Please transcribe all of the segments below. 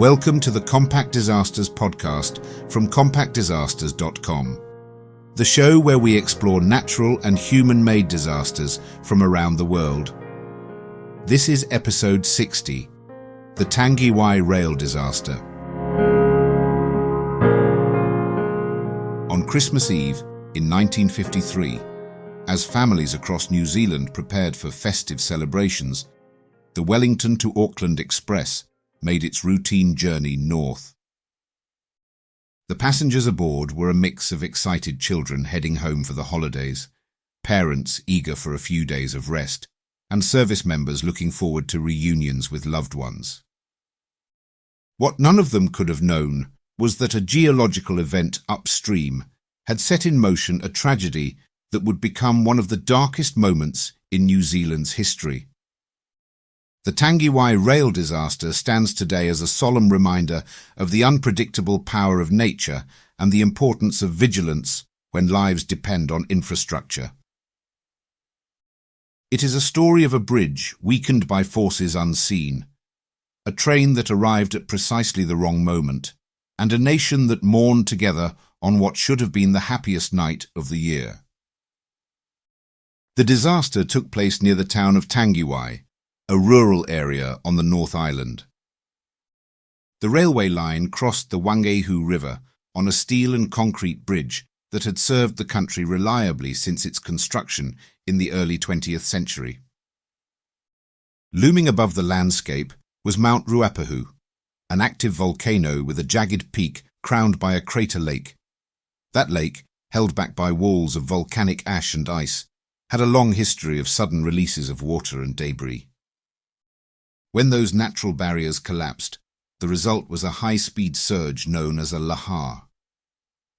Welcome to the Compact Disasters podcast from compactdisasters.com, the show where we explore natural and human-made disasters from around the world. This is episode 60, the Tangiwai rail disaster. On Christmas Eve in 1953, as families across New Zealand prepared for festive celebrations, the Wellington to Auckland Express made its routine journey north. The passengers aboard were a mix of excited children heading home for the holidays, parents eager for a few days of rest, and service members looking forward to reunions with loved ones. What none of them could have known was that a geological event upstream had set in motion a tragedy that would become one of the darkest moments in New Zealand's history. The Tangiwai rail disaster stands today as a solemn reminder of the unpredictable power of nature and the importance of vigilance when lives depend on infrastructure. It is a story of a bridge weakened by forces unseen, a train that arrived at precisely the wrong moment, and a nation that mourned together on what should have been the happiest night of the year. The disaster took place near the town of Tangiwai, a rural area on the North Island. The railway line crossed the Wangehu River on a steel and concrete bridge that had served the country reliably since its construction in the early 20th century. Looming above the landscape was Mount Ruapehu, an active volcano with a jagged peak crowned by a crater lake. That lake, held back by walls of volcanic ash and ice, had a long history of sudden releases of water and debris. When those natural barriers collapsed, the result was a high-speed surge known as a lahar.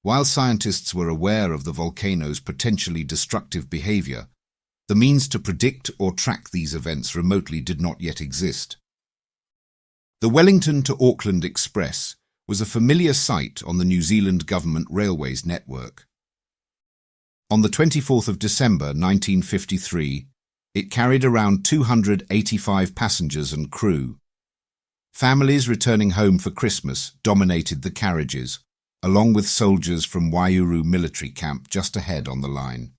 While scientists were aware of the volcano's potentially destructive behavior, the means to predict or track these events remotely did not yet exist. The Wellington to Auckland Express was a familiar sight on the New Zealand Government Railways network. On the 24th of December 1953, it carried around 285 passengers and crew. Families returning home for Christmas dominated the carriages, along with soldiers from Waihuru military camp just ahead on the line.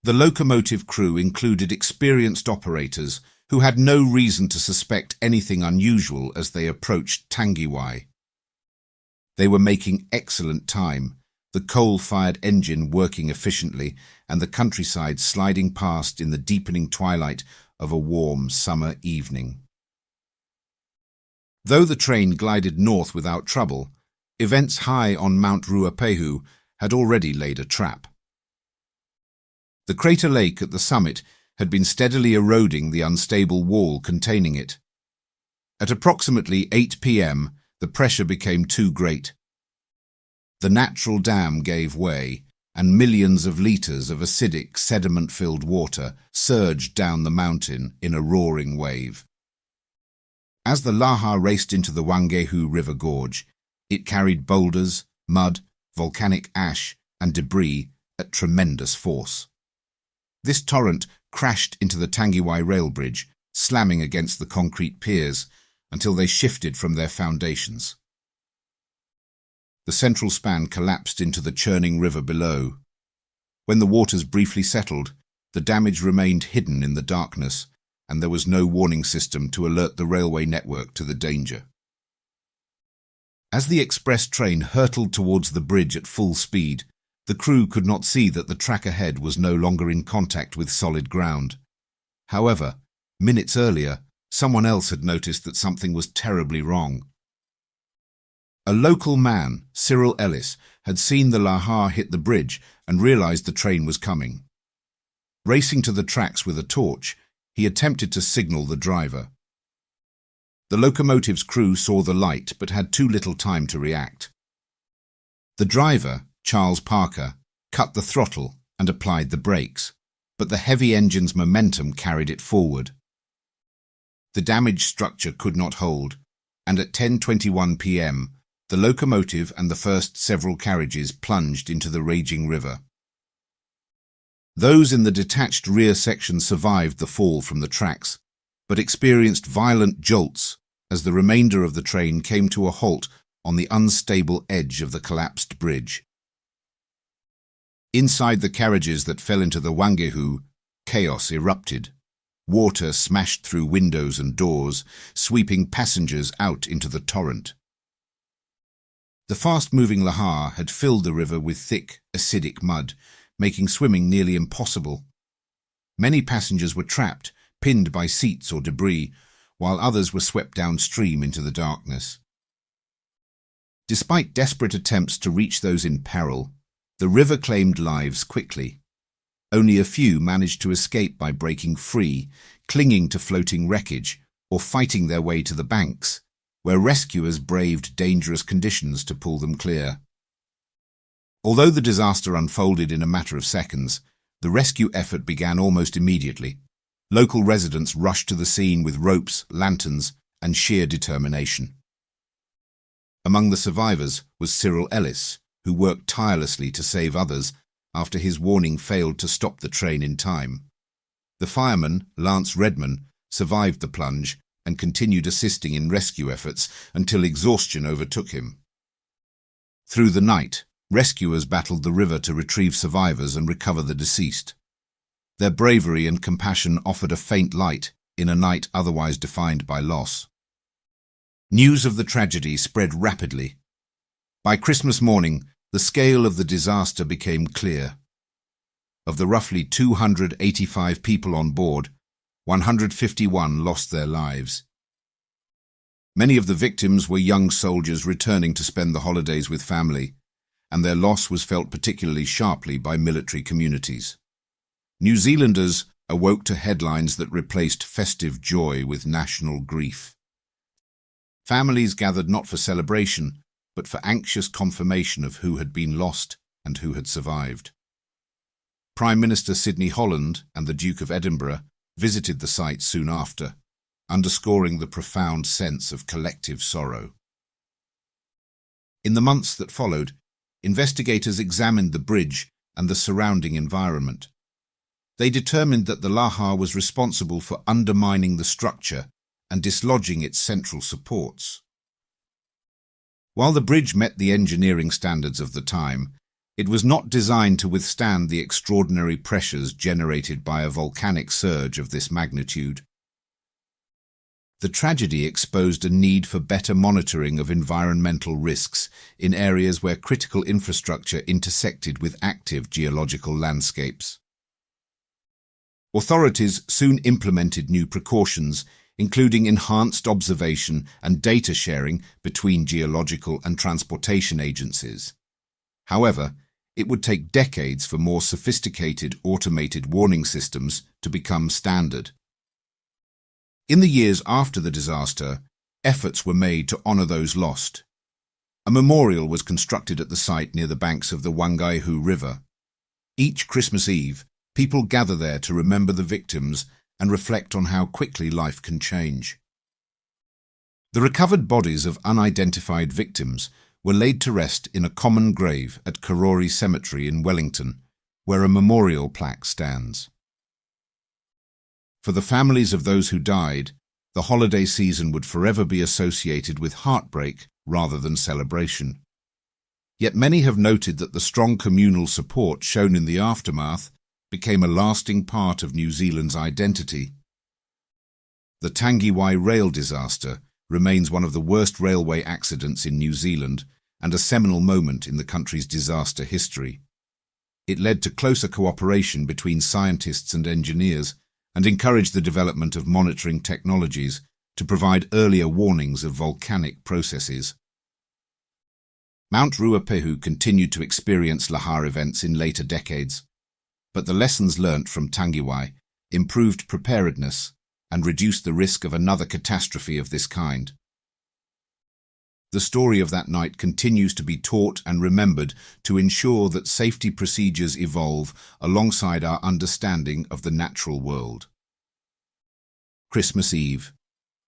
The locomotive crew included experienced operators who had no reason to suspect anything unusual as they approached Tangiwai. They were making excellent time, the coal-fired engine working efficiently and the countryside sliding past in the deepening twilight of a warm summer evening. Though the train glided north without trouble, events high on Mount Ruapehu had already laid a trap. The crater lake at the summit had been steadily eroding the unstable wall containing it. At approximately 8 p.m., the pressure became too great. The natural dam gave way, and millions of litres of acidic, sediment-filled water surged down the mountain in a roaring wave. As the lahar raced into the Wangehu River Gorge, it carried boulders, mud, volcanic ash, and debris at tremendous force. This torrent crashed into the Tangiwai rail bridge, slamming against the concrete piers until they shifted from their foundations. The central span collapsed into the churning river below. When the waters briefly settled, the damage remained hidden in the darkness, and there was no warning system to alert the railway network to the danger. As the express train hurtled towards the bridge at full speed, the crew could not see that the track ahead was no longer in contact with solid ground. However, minutes earlier, someone else had noticed that something was terribly wrong. A local man, Cyril Ellis, had seen the lahar hit the bridge and realized the train was coming. Racing to the tracks with a torch, he attempted to signal the driver. The locomotive's crew saw the light but had too little time to react. The driver, Charles Parker, cut the throttle and applied the brakes, but the heavy engine's momentum carried it forward. The damaged structure could not hold, and at 10:21 p.m., the locomotive and the first several carriages plunged into the raging river. Those in the detached rear section survived the fall from the tracks, but experienced violent jolts as the remainder of the train came to a halt on the unstable edge of the collapsed bridge. Inside the carriages that fell into the Wangehu, chaos erupted. Water smashed through windows and doors, sweeping passengers out into the torrent. The fast-moving lahar had filled the river with thick, acidic mud, making swimming nearly impossible. Many passengers were trapped, pinned by seats or debris, while others were swept downstream into the darkness. Despite desperate attempts to reach those in peril, the river claimed lives quickly. Only a few managed to escape by breaking free, clinging to floating wreckage, or fighting their way to the banks, where rescuers braved dangerous conditions to pull them clear. Although the disaster unfolded in a matter of seconds, the rescue effort began almost immediately. Local residents rushed to the scene with ropes, lanterns, and sheer determination. Among the survivors was Cyril Ellis, who worked tirelessly to save others after his warning failed to stop the train in time. The fireman, Lance Redman, survived the plunge and continued assisting in rescue efforts until exhaustion overtook him. Through the night, rescuers battled the river to retrieve survivors and recover the deceased. Their bravery and compassion offered a faint light in a night otherwise defined by loss. News of the tragedy spread rapidly. By Christmas morning, the scale of the disaster became clear. Of the roughly 285 people on board, 151 lost their lives. Many of the victims were young soldiers returning to spend the holidays with family, and their loss was felt particularly sharply by military communities. New Zealanders awoke to headlines that replaced festive joy with national grief. Families gathered not for celebration, but for anxious confirmation of who had been lost and who had survived. Prime Minister Sidney Holland and the Duke of Edinburgh visited the site soon after, underscoring the profound sense of collective sorrow. In the months that followed, investigators examined the bridge and the surrounding environment. They determined that the lahar was responsible for undermining the structure and dislodging its central supports. While the bridge met the engineering standards of the time, it was not designed to withstand the extraordinary pressures generated by a volcanic surge of this magnitude. The tragedy exposed a need for better monitoring of environmental risks in areas where critical infrastructure intersected with active geological landscapes. Authorities soon implemented new precautions, including enhanced observation and data sharing between geological and transportation agencies. However, it would take decades for more sophisticated automated warning systems to become standard. In the years after the disaster, efforts were made to honour those lost. A memorial was constructed at the site near the banks of the Wangehu River. Each Christmas Eve, people gather there to remember the victims and reflect on how quickly life can change. The recovered bodies of unidentified victims were laid to rest in a common grave at Karori Cemetery in Wellington, where a memorial plaque stands. For the families of those who died, the holiday season would forever be associated with heartbreak rather than celebration. Yet many have noted that the strong communal support shown in the aftermath became a lasting part of New Zealand's identity. The Tangiwai rail disaster remains one of the worst railway accidents in New Zealand and a seminal moment in the country's disaster history. It led to closer cooperation between scientists and engineers and encouraged the development of monitoring technologies to provide earlier warnings of volcanic processes. Mount Ruapehu continued to experience lahar events in later decades, but the lessons learnt from Tangiwai improved preparedness and reduced the risk of another catastrophe of this kind. The story of that night continues to be taught and remembered to ensure that safety procedures evolve alongside our understanding of the natural world. Christmas Eve,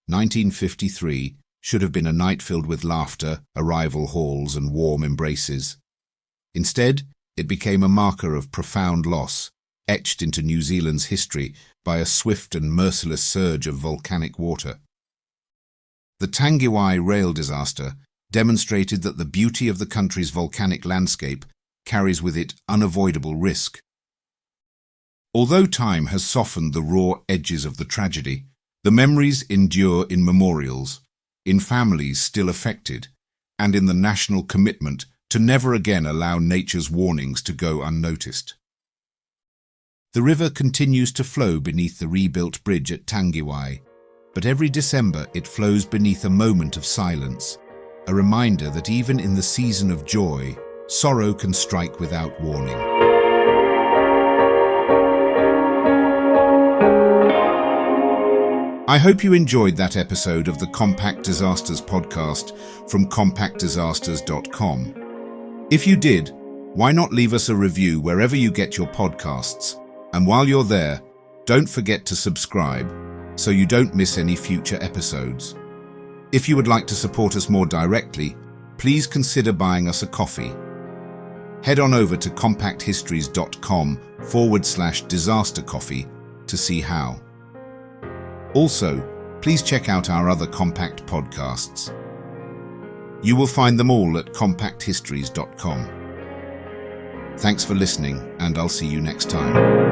1953, should have been a night filled with laughter, arrival halls, and warm embraces. Instead, it became a marker of profound loss, etched into New Zealand's history by a swift and merciless surge of volcanic water. The Tangiwai rail disaster demonstrated that the beauty of the country's volcanic landscape carries with it unavoidable risk. Although time has softened the raw edges of the tragedy, the memories endure in memorials, in families still affected, and in the national commitment to never again allow nature's warnings to go unnoticed. The river continues to flow beneath the rebuilt bridge at Tangiwai, but every December it flows beneath a moment of silence, a reminder that even in the season of joy, sorrow can strike without warning. I hope you enjoyed that episode of the Compact Disasters podcast from compactdisasters.com. If you did, why not leave us a review wherever you get your podcasts? And while you're there, don't forget to subscribe so you don't miss any future episodes. If you would like to support us more directly, please consider buying us a coffee. Head on over to compacthistories.com/disaster coffee to see how. Also, please check out our other Compact podcasts. You will find them all at compacthistories.com. Thanks for listening, and I'll see you next time.